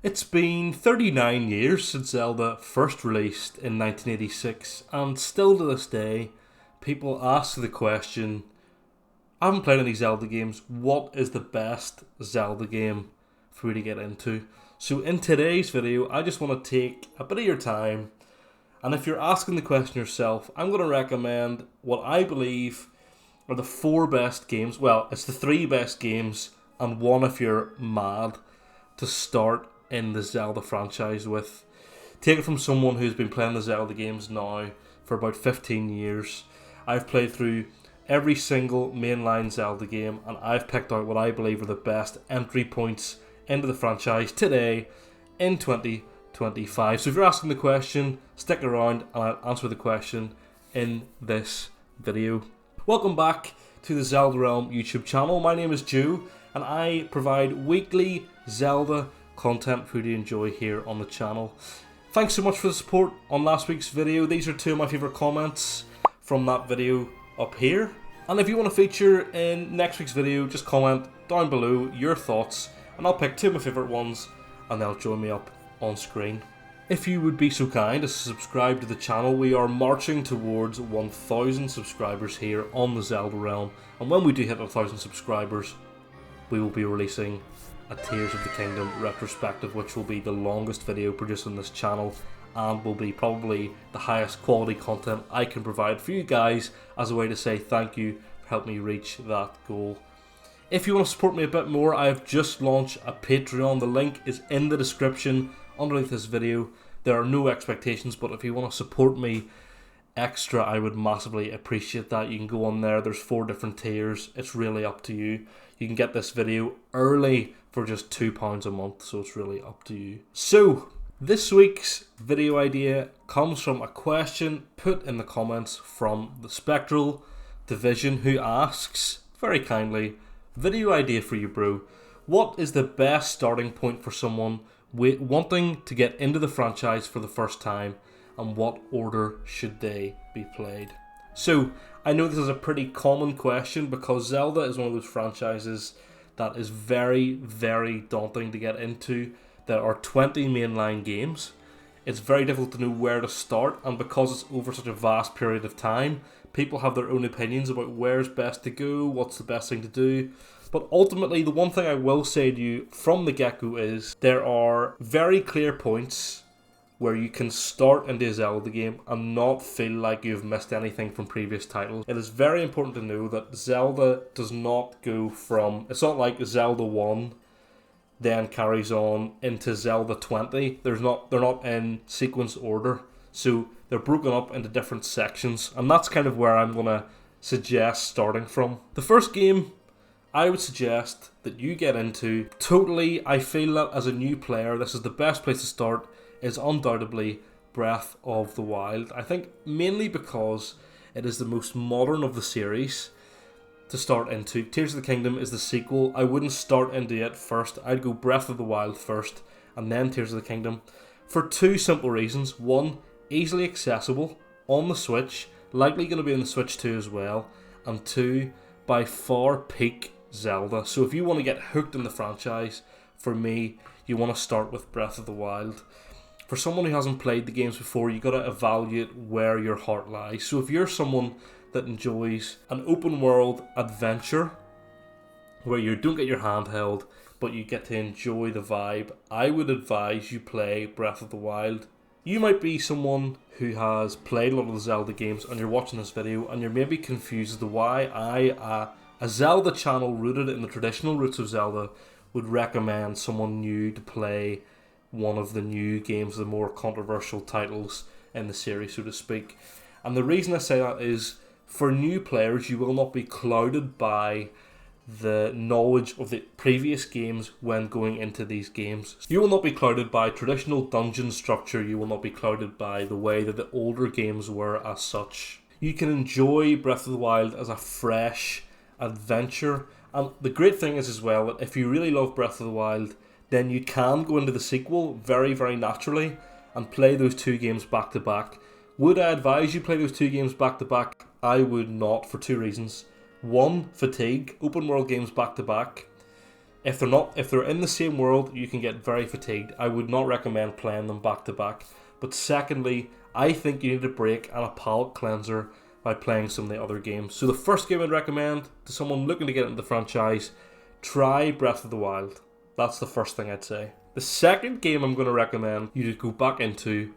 It's been 39 years since Zelda first released in 1986, and still to this day, people ask the question, I haven't played any Zelda games, what is the best Zelda game for you to get into? So in today's video, I just want to take a bit of your time, and if you're asking the question yourself, I'm going to recommend what I believe are the 4 best games, well, it's the 3 best games, and one if you're mad, to start in the Zelda franchise with. Take it from someone who's been playing the Zelda games now for about 15 years. I've played through every single mainline Zelda game, and I've picked out what I believe are the best entry points into the franchise today in 2025. So if you're asking the question, stick around and I'll answer the question in this video. Welcome back to the Zelda Realm YouTube channel. My name is Joe, and I provide weekly Zelda content for you to enjoy here on the channel. Thanks so much for the support on last week's video. These are 2 of my favourite comments from that video up here. And if you want to feature in next week's video, just comment down below your thoughts and I'll pick 2 of my favourite ones and they'll join me up on screen. If you would be so kind as to subscribe to the channel, we are marching towards 1,000 subscribers here on the Zelda Realm, and when we do hit 1,000 subscribers, we will be releasing a Tears of the Kingdom retrospective, which will be the longest video produced on this channel and will be probably the highest quality content I can provide for you guys as a way to say thank you for helping me reach that goal. If you want to support me a bit more, I have just launched a Patreon. The link is in the description underneath this video. There are no expectations, but if you want to support me extra, I would massively appreciate that. You can go on there. There's 4 different tiers. It's really up to you. You can get this video early for just £2 a month, so it's really up to you. So this week's video idea comes from a question put in the comments from the Spectral Division, who asks very kindly, video idea for you, bro. What is the best starting point for someone wanting to get into the franchise for the first time, and what order should they be played? So I know this is a pretty common question because Zelda is one of those franchises that is very, very daunting to get into. There are 20 mainline games. It's very difficult to know where to start, and because it's over such a vast period of time, people have their own opinions about where's best to go, what's the best thing to do. But ultimately, the one thing I will say to you from the get-go is there are very clear points where you can start into a Zelda game and not feel like you've missed anything from previous titles. It is very important to know that Zelda does not go from... It's not like Zelda 1 then carries on into Zelda 20. They're not in sequence order. So they're broken up into different sections, and that's kind of where I'm going to suggest starting from. The first game I would suggest that you get into, totally, I feel that as a new player, this is the best place to start, is undoubtedly Breath of the Wild. I think mainly because it is the most modern of the series to start into. Tears of the Kingdom is the sequel. I wouldn't start into it first. I'd go Breath of the Wild first and then Tears of the Kingdom for 2 simple reasons. 1, easily accessible on the Switch, likely going to be on the Switch 2 as well, and 2, by far peak Zelda. So if you want to get hooked in the franchise, for me, you want to start with Breath of the Wild. For someone who hasn't played the games before, you got to evaluate where your heart lies. So if you're someone that enjoys an open world adventure where you don't get your hand held but you get to enjoy the vibe, I would advise you play Breath of the Wild. You might be someone who has played a lot of the Zelda games and you're watching this video and you're maybe confused as to why a Zelda channel rooted in the traditional roots of Zelda would recommend someone new to play one of the new games, the more controversial titles in the series, so to speak. And the reason I say that is, for new players, you will not be clouded by the knowledge of the previous games when going into these games. You will not be clouded by traditional dungeon structure, you will not be clouded by the way that the older games were as such. You can enjoy Breath of the Wild as a fresh adventure, and the great thing is as well that if you really love Breath of the Wild, then you can go into the sequel very, very naturally and play those 2 games back to back. Would I advise you play those 2 games back to back? I would not, for 2 reasons. 1, fatigue. Open world games back to back If they're in the same world, you can get very fatigued. I would not recommend playing them back to back. But secondly, I think you need a break and a palate cleanser by playing some of the other games. So the first game I'd recommend to someone looking to get into the franchise, try Breath of the Wild. That's the first thing I'd say. The second game I'm going to recommend you to go back into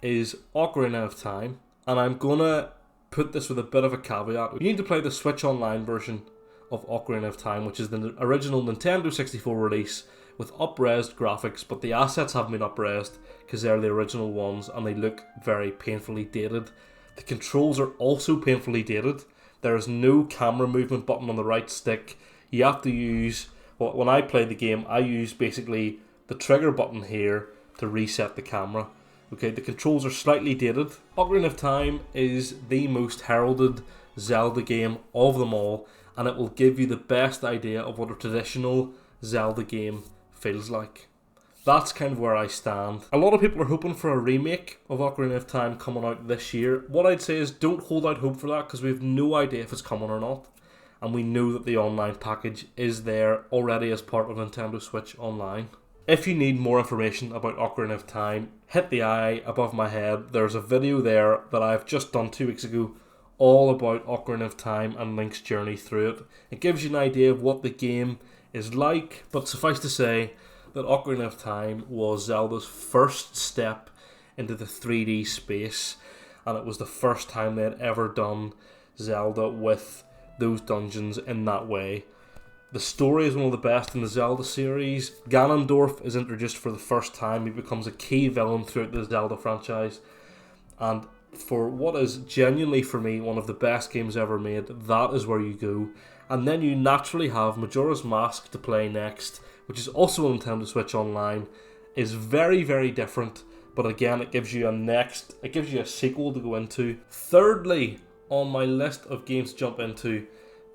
is Ocarina of Time. And I'm going to put this with a bit of a caveat. You need to play the Switch Online version of Ocarina of Time, which is the original Nintendo 64 release with up-resed graphics, but the assets haven't been up-resed because they're the original ones and they look very painfully dated. The controls are also painfully dated. There is no camera movement button on the right stick. You have to use, well, when I play the game, I use basically the trigger button here to reset the camera. Okay, the controls are slightly dated. Ocarina of Time is the most heralded Zelda game of them all, and it will give you the best idea of what a traditional Zelda game feels like. That's kind of where I stand. A lot of people are hoping for a remake of Ocarina of Time coming out this year. What I'd say is don't hold out hope for that because we have no idea if it's coming or not. And we know that the online package is there already as part of Nintendo Switch Online. If you need more information about Ocarina of Time, hit the eye above my head. There's a video there that I've just done 2 weeks ago all about Ocarina of Time and Link's journey through it. It gives you an idea of what the game is like, but suffice to say that Ocarina of Time was Zelda's first step into the 3D space, and it was the first time they had ever done Zelda with those dungeons in that way. The story is one of the best in the Zelda series. Ganondorf is introduced for the first time. He becomes a key villain throughout the Zelda franchise, and for what is genuinely for me one of the best games ever made, that is where you go. And then you naturally have Majora's Mask to play next, which is also on Nintendo Switch Online. Is very, very different, but again it gives you a sequel to go into. Thirdly, on my list of games to jump into,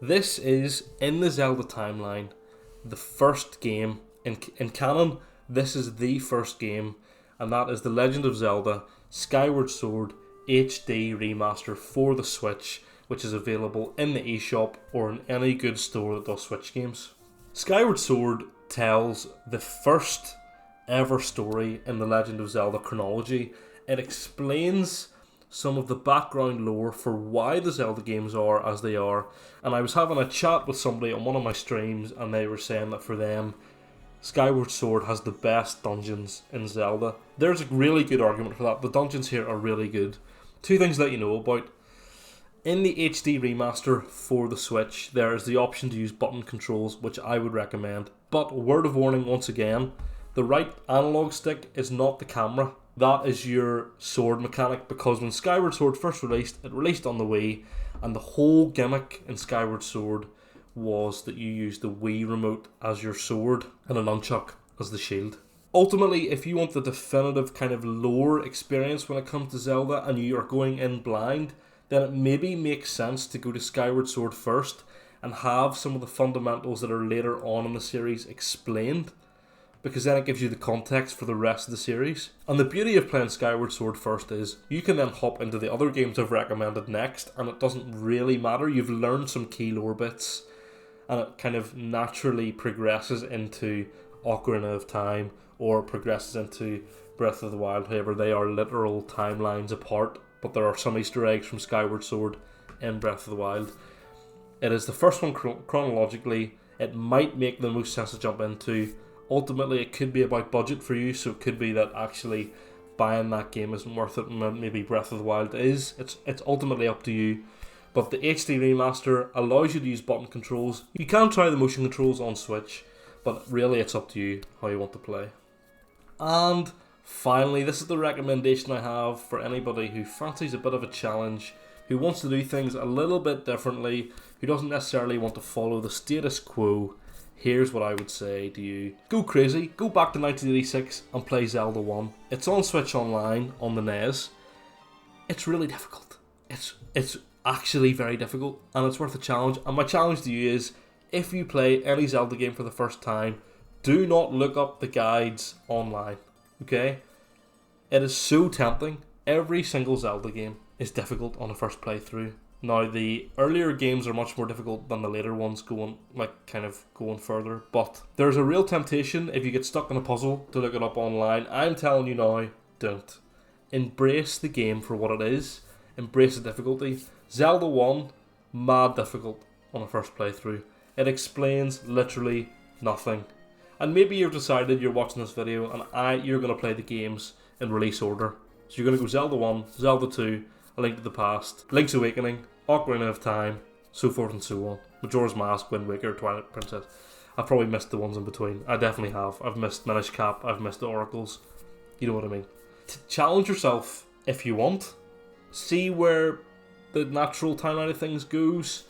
this is in the Zelda timeline, the first game in canon. This is the first game, and that is the Legend of Zelda Skyward Sword HD remaster for the Switch, which is available in the eShop or in any good store that does Switch games. Skyward Sword tells the first ever story in the Legend of Zelda chronology. It explains some of the background lore for why the Zelda games are as they are, and I was having a chat with somebody on one of my streams and they were saying that for them Skyward Sword has the best dungeons in Zelda. There's a really good argument for that. The dungeons here are really good. 2 things that you know about. In the HD remaster for the Switch, there is the option to use button controls, which I would recommend. But word of warning once again, the right analog stick is not the camera. That is your sword mechanic, because when Skyward Sword first released, it released on the Wii, and the whole gimmick in Skyward Sword was that you use the Wii remote as your sword and a nunchuck as the shield. Ultimately, if you want the definitive kind of lore experience when it comes to Zelda and you are going in blind, then it maybe makes sense to go to Skyward Sword first and have some of the fundamentals that are later on in the series explained, because then it gives you the context for the rest of the series. And the beauty of playing Skyward Sword first is you can then hop into the other games I've recommended next, and it doesn't really matter. You've learned some key lore bits, and it kind of naturally progresses into Ocarina of Time or progresses into Breath of the Wild. However, they are literal timelines apart, but there are some Easter eggs from Skyward Sword in Breath of the Wild. It is the first one chronologically. It might make the most sense to jump into. Ultimately, it could be about budget for you, so it could be that actually buying that game isn't worth it, and maybe Breath of the Wild is. It's ultimately up to you. But the HD remaster allows you to use button controls. You can try the motion controls on Switch, but really it's up to you how you want to play. And finally, this is the recommendation I have for anybody who fancies a bit of a challenge, who wants to do things a little bit differently, who doesn't necessarily want to follow the status quo. Here's what I would say to you. Go crazy, go back to 1986 and play Zelda 1. It's on Switch Online on the NES. It's really difficult. It's actually very difficult, and it's worth a challenge. And my challenge to you is, if you play any Zelda game for the first time, do not look up the guides online, okay? It is so tempting. Every single Zelda game is difficult on a first playthrough. Now, the earlier games are much more difficult than the later ones, going further. But there's a real temptation if you get stuck in a puzzle to look it up online. I'm telling you now, don't. Embrace the game for what it is. Embrace the difficulty. Zelda 1, mad difficult on a first playthrough. It explains literally nothing. And maybe you've decided you're watching this video and you're going to play the games in release order. So you're going to go Zelda 1, Zelda 2, A Link to the Past, Link's Awakening, Ocarina of Time, so forth and so on. Majora's Mask, Wind Waker, Twilight Princess. I've probably missed the ones in between. I definitely have. I've missed Minish Cap, I've missed the Oracles. You know what I mean. Challenge yourself if you want. See where the natural timeline of things goes.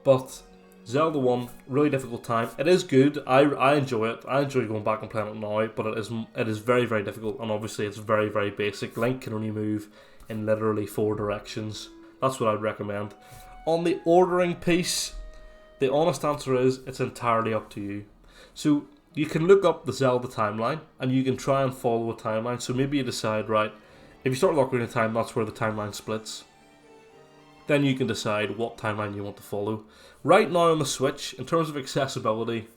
But Zelda 1, really difficult time. It is good. I enjoy it. I enjoy going back and playing it now, but it is very, very difficult, and obviously it's very, very basic. Link can only move in literally 4 directions. That's what I'd recommend. On the ordering piece, the honest answer is it's entirely up to you. So you can look up the Zelda timeline and you can try and follow a timeline. So maybe you decide, right, if you start with Ocarina of Time, that's where the timeline splits. Then you can decide what timeline you want to follow. Right now on the Switch, in terms of accessibility,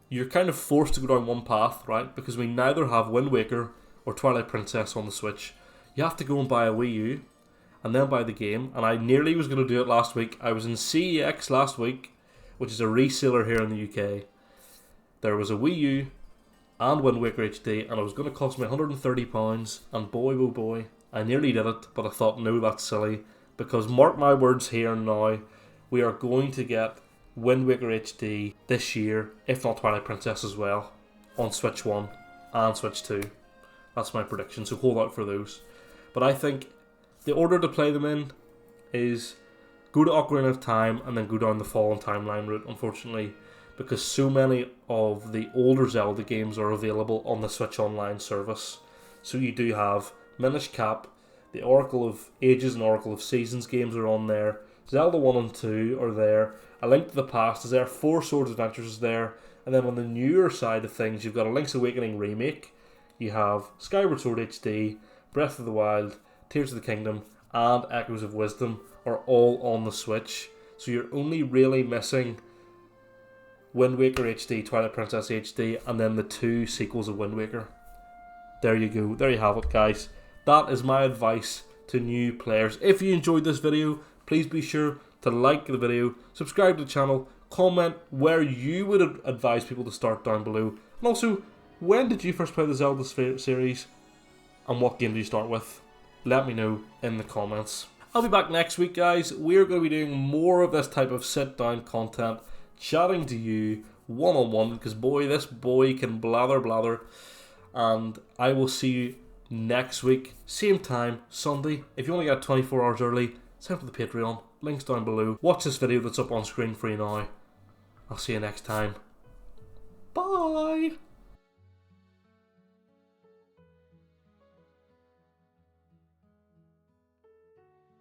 you're kind of forced to go down one path, right? Because we neither have Wind Waker or Twilight Princess on the Switch. You have to go and buy a Wii U and then buy the game. And I nearly was going to do it last week. I was in CEX last week, which is a reseller here in the UK. There was a Wii U and Wind Waker HD, and it was going to cost me £130. And boy, oh boy, I nearly did it, but I thought, no, that's silly. Because mark my words here and now, we are going to get Wind Waker HD this year, if not Twilight Princess as well, on Switch 1 and Switch 2. That's my prediction, so hold out for those. But I think the order to play them in is go to Ocarina of Time and then go down the Fallen Timeline route, unfortunately, because so many of the older Zelda games are available on the Switch Online service. So you do have Minish Cap, the Oracle of Ages and Oracle of Seasons games are on there, Zelda 1 and 2 are there, A Link to the Past is there, Four Swords Adventures is there, and then on the newer side of things, you've got a Link's Awakening remake, you have Skyward Sword HD, Breath of the Wild, Tears of the Kingdom, and Echoes of Wisdom are all on the Switch. So you're only really missing Wind Waker HD, Twilight Princess HD, and then the 2 sequels of Wind Waker. There you go. There you have it, guys. That is my advice to new players. If you enjoyed this video, please be sure to like the video, subscribe to the channel, comment where you would advise people to start down below, and also, when did you first play the Zelda series, and what game did you start with? Let me know in the comments. I'll be back next week, guys. We're going to be doing more of this type of sit-down content, chatting to you one-on-one, because boy, this boy can blather. And I will see you next week, same time, Sunday. If you want to get 24 hours early, sign up for the Patreon. Links down below. Watch this video that's up on screen for you now. I'll see you next time. Bye!